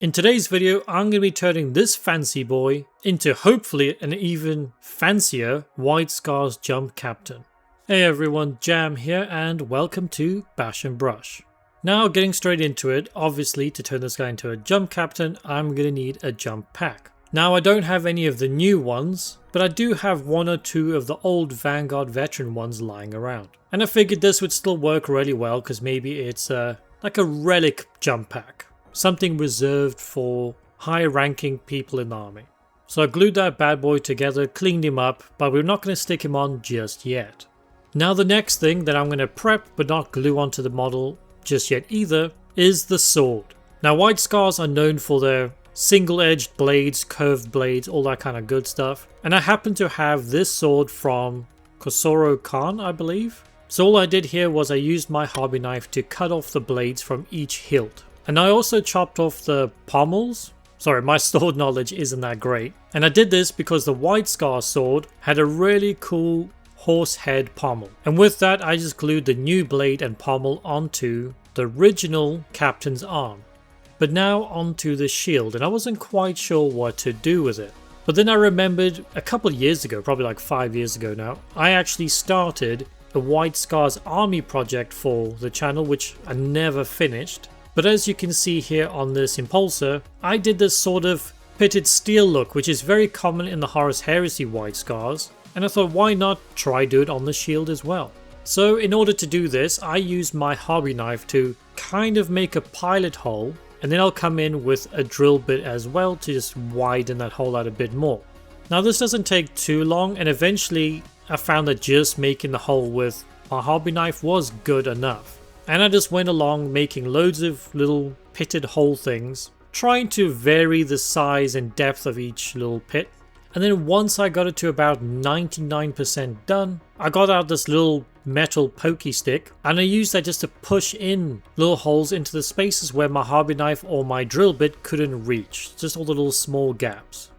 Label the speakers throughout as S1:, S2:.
S1: In today's video, I'm going to be turning this fancy boy into hopefully an even fancier White Scars Jump Captain. Hey everyone, Jam here and welcome to Bash and Brush. Now getting straight into it, obviously to turn this guy into a Jump Captain, I'm going to need a jump pack. Now I don't have any of the new ones, but I do have one or two of the old Vanguard veteran ones lying around. And I figured this would still work really well because maybe it's like a relic jump pack. Something reserved for high ranking people in the army. So I glued that bad boy together, cleaned him up, but we're not going to stick him on just yet. Now the next thing that I'm going to prep but not glue onto the model just yet either is the sword. Now White Scars are known for their single-edged blades, curved blades, all that kind of good stuff. And I happen to have this sword from Khosrow Khan, I believe. So all I did here was I used my hobby knife to cut off the blades from each hilt. And I also chopped off the pommels. Sorry, my sword knowledge isn't that great. And I did this because the White Scar sword had a really cool horse head pommel. And with that, I just glued the new blade and pommel onto the original captain's arm. But now onto the shield, and I wasn't quite sure what to do with it. But then I remembered a couple years ago, probably like 5 years ago now, I actually started a White Scars army project for the channel, which I never finished. But as you can see here on this impulsor, I did this sort of pitted steel look, which is very common in the Horus Heresy White Scars, and I thought why not try do it on the shield as well. So in order to do this, I used my hobby knife to kind of make a pilot hole, and then I'll come in with a drill bit as well to just widen that hole out a bit more. Now this doesn't take too long, and eventually I found that just making the hole with my hobby knife was good enough. And I just went along making loads of little pitted hole things, trying to vary the size and depth of each little pit. And then once I got it to about 99% done, I got out this little metal pokey stick and I used that just to push in little holes into the spaces where my hobby knife or my drill bit couldn't reach, just all the little small gaps.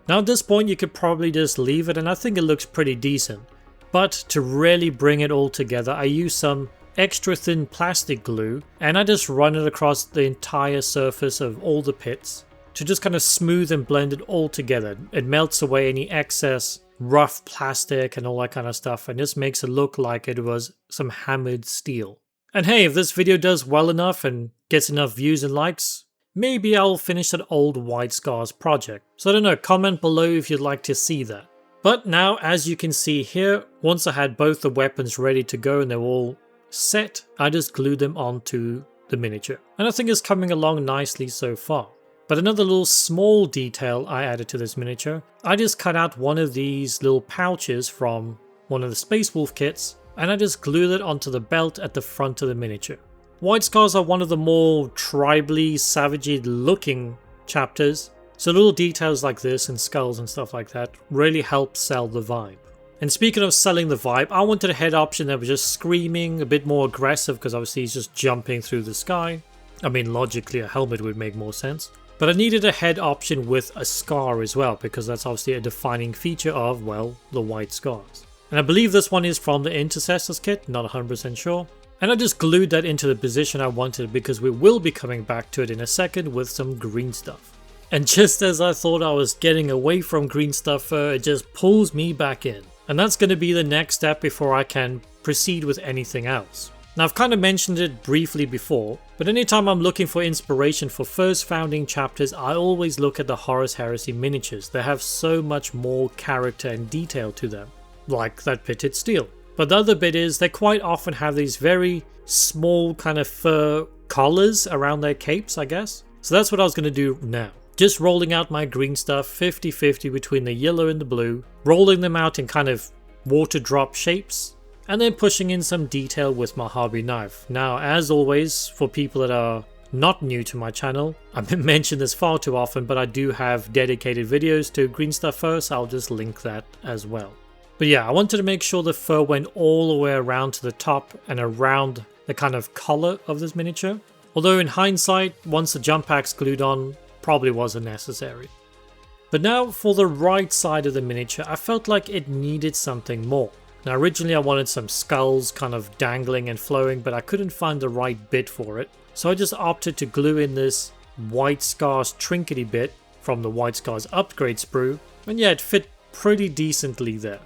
S1: Now at this point you could probably just leave it and I think it looks pretty decent. But to really bring it all together, I used some extra thin plastic glue and I just run it across the entire surface of all the pits to just kind of smooth and blend it all together. It melts away any excess rough plastic and all that kind of stuff and just makes it look like it was some hammered steel. And hey, if this video does well enough and gets enough views and likes, maybe I'll finish that old White Scars project. So I don't know, comment below if you'd like to see that. But now as you can see here, once I had both the weapons ready to go and they're all set, I just glued them onto the miniature. And I think it's coming along nicely so far. But another little small detail I added to this miniature, I just cut out one of these little pouches from one of the Space Wolf kits and I just glued it onto the belt at the front of the miniature. White Scars are one of the more tribally, savagey looking chapters, so little details like this and skulls and stuff like that really help sell the vibe. And speaking of selling the vibe, I wanted a head option that was just screaming, a bit more aggressive because obviously he's just jumping through the sky. I mean, logically a helmet would make more sense. But I needed a head option with a scar as well because that's obviously a defining feature of, well, the White Scars. And I believe this one is from the Intercessors kit, not 100% sure. And I just glued that into the position I wanted because we will be coming back to it in a second with some green stuff. And just as I thought I was getting away from green stuff, it just pulls me back in. And that's going to be the next step before I can proceed with anything else. Now I've kind of mentioned it briefly before, but anytime I'm looking for inspiration for first founding chapters, I always look at the Horus Heresy miniatures. They have so much more character and detail to them, like that pitted steel. But the other bit is they quite often have these very small kind of fur collars around their capes, I guess. So that's what I was going to do now. Just rolling out my green stuff 50-50 between the yellow and the blue, rolling them out in kind of water drop shapes, and then pushing in some detail with my hobby knife. Now, as always, for people that are not new to my channel, I've mentioned this far too often, but I do have dedicated videos to green stuff first. I'll just link that as well. But yeah, I wanted to make sure the fur went all the way around to the top and around the kind of collar of this miniature. Although in hindsight, once the jump pack's glued on, probably wasn't necessary. But now for the right side of the miniature, I felt like it needed something more. Now originally I wanted some skulls kind of dangling and flowing, but I couldn't find the right bit for it. So I just opted to glue in this White Scars trinkety bit from the White Scars upgrade sprue, and yeah, it fit pretty decently there.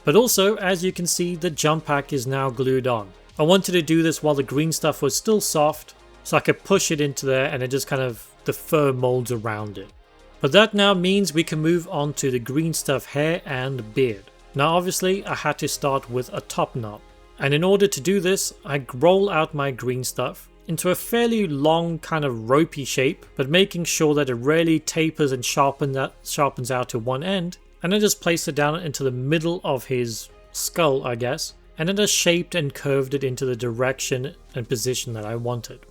S1: But also, as you can see, the jump pack is now glued on. I wanted to do this while the green stuff was still soft, so I could push it into there and it just kind of, the fur molds around it. But that now means we can move on to the green stuff hair and beard. Now obviously I had to start with a top knot. And in order to do this, I roll out my green stuff into a fairly long kind of ropey shape, but making sure that it really tapers and sharpens out to one end. And I just place it down into the middle of his skull, I guess. And then I shaped and curved it into the direction and position that I wanted.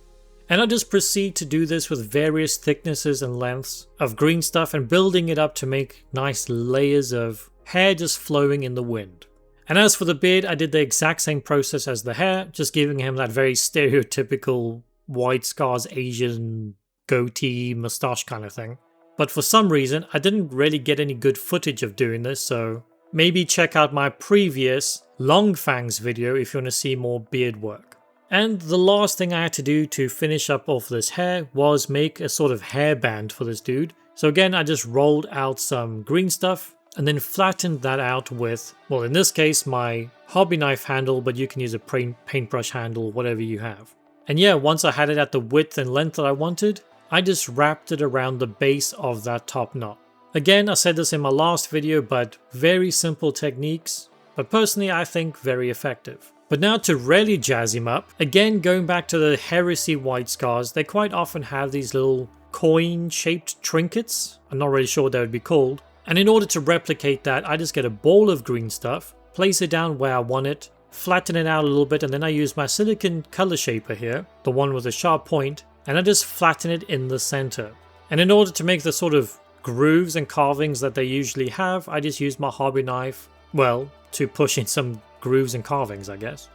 S1: And I just proceed to do this with various thicknesses and lengths of green stuff and building it up to make nice layers of hair just flowing in the wind. And as for the beard, I did the exact same process as the hair, just giving him that very stereotypical White Scars Asian goatee mustache kind of thing. But for some reason, I didn't really get any good footage of doing this, so maybe check out my previous Long Fangs video if you want to see more beard work. And the last thing I had to do to finish up off this hair was make a sort of hairband for this dude. So again, I just rolled out some green stuff and then flattened that out with, well, in this case, my hobby knife handle, but you can use a paintbrush handle, whatever you have. And yeah, once I had it at the width and length that I wanted, I just wrapped it around the base of that top knot. Again, I said this in my last video, but very simple techniques, but personally I think very effective. But now to really jazz him up, again going back to the Heresy White Scars, they quite often have these little coin-shaped trinkets. I'm not really sure what they would be called. And in order to replicate that, I just get a ball of green stuff, place it down where I want it, flatten it out a little bit, and then I use my silicone color shaper here, the one with a sharp point, and I just flatten it in the center. And in order to make the sort of grooves and carvings that they usually have, I just use my hobby knife, well, to push in some grooves and carvings, I guess.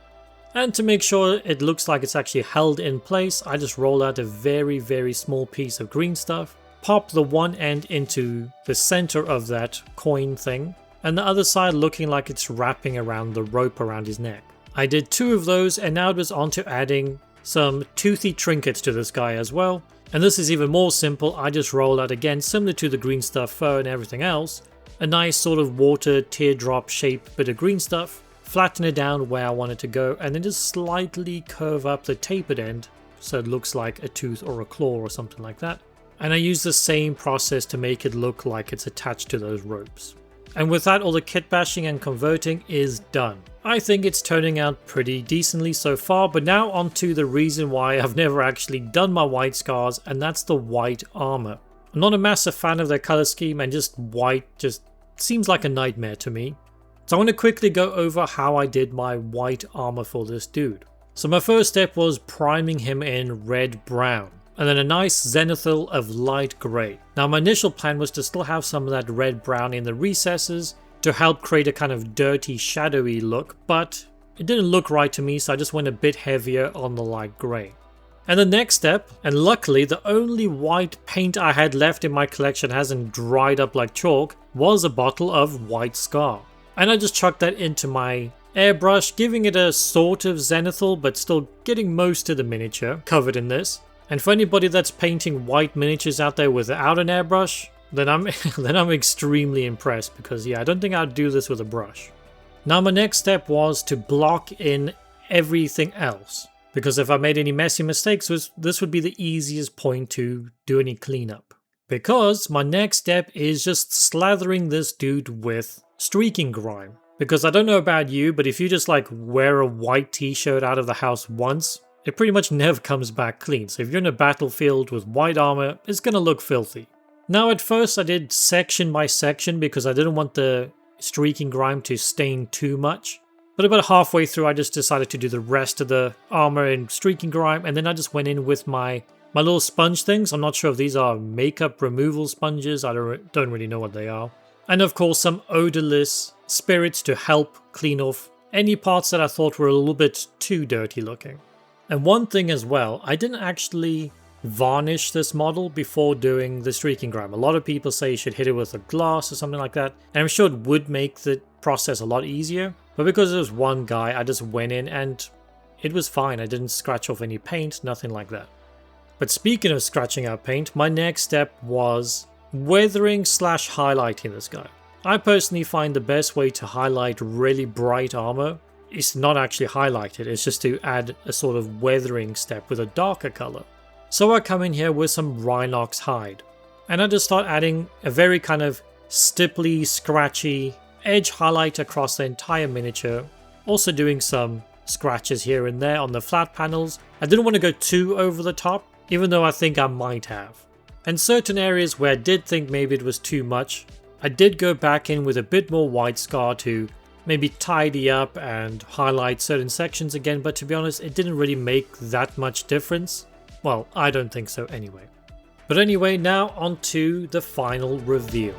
S1: And to make sure it looks like it's actually held in place, I just roll out a very, very small piece of green stuff, pop the one end into the center of that coin thing, and the other side looking like it's wrapping around the rope around his neck. I did 2 of those, and now it was on to adding some toothy trinkets to this guy as well. And this is even more simple. I just roll out, again, similar to the green stuff fur and everything else, a nice sort of water teardrop shaped bit of green stuff, flatten it down where I want it to go, and then just slightly curve up the tapered end so it looks like a tooth or a claw or something like that. And I use the same process to make it look like it's attached to those ropes. And with that, all the kit bashing and converting is done. I think it's turning out pretty decently so far, but now on to the reason why I've never actually done my White Scars, and that's the white armor. I'm not a massive fan of their color scheme, and just white just seems like a nightmare to me. So I want to quickly go over how I did my white armor for this dude. So my first step was priming him in red-brown, and then a nice zenithal of light grey. Now my initial plan was to still have some of that red-brown in the recesses to help create a kind of dirty, shadowy look, but it didn't look right to me, so I just went a bit heavier on the light grey. And the next step, and luckily the only white paint I had left in my collection hasn't dried up like chalk, was a bottle of White Scar. And I just chucked that into my airbrush, giving it a sort of zenithal, but still getting most of the miniature covered in this. And for anybody that's painting white miniatures out there without an airbrush, then I'm extremely impressed, because yeah, I don't think I'd do this with a brush. Now my next step was to block in everything else, because if I made any messy mistakes, this would be the easiest point to do any cleanup. Because my next step is just slathering this dude with streaking grime. Because I don't know about you, but if you just like wear a white t-shirt out of the house once, it pretty much never comes back clean. So if you're in a battlefield with white armor, it's gonna look filthy. Now at first I did section by section because I didn't want the streaking grime to stain too much. But about halfway through I just decided to do the rest of the armor in streaking grime, and then I just went in with my little sponge things. I'm not sure if these are makeup removal sponges, I don't really know what they are. And of course some odorless spirits to help clean off any parts that I thought were a little bit too dirty looking. And one thing as well, I didn't actually varnish this model before doing the streaking grime. A lot of people say you should hit it with a glass or something like that, and I'm sure it would make the process a lot easier. But because it was one guy, I just went in and it was fine. I didn't scratch off any paint, nothing like that. But speaking of scratching out paint, my next step was weathering / highlighting this guy. I personally find the best way to highlight really bright armor is not actually highlight it, it's just to add a sort of weathering step with a darker color. So I come in here with some Rhinox hide, and I just start adding a very kind of stipply, scratchy edge highlight across the entire miniature, also doing some scratches here and there on the flat panels. I didn't want to go too over the top, even though I think I might have. And certain areas where I did think maybe it was too much, I did go back in with a bit more white scar to maybe tidy up and highlight certain sections again, but to be honest, it didn't really make that much difference. Well, I don't think so anyway. But anyway, now on to the final reveal.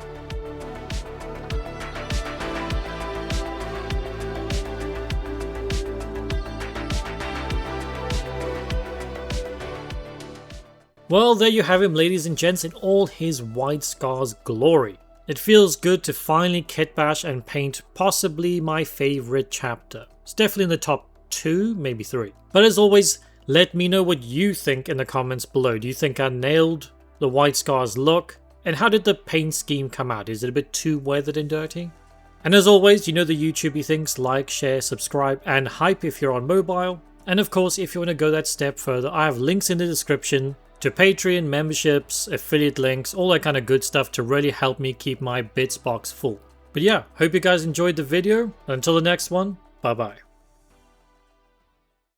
S1: Well, there you have him, ladies and gents, in all his white scars glory. It feels good to finally kitbash and paint possibly my favorite chapter. It's definitely in the top 2, maybe 3. But as always, let me know what you think in the comments below. Do you think I nailed the white scars look? And how did the paint scheme come out? Is it a bit too weathered and dirty? And as always, you know the YouTubey things: like, share, subscribe, and hype if you're on mobile. And of course, if you want to go that step further, I have links in the description to Patreon, memberships, affiliate links, all that kind of good stuff to really help me keep my bits box full. But yeah, hope you guys enjoyed the video. Until the next one, bye bye.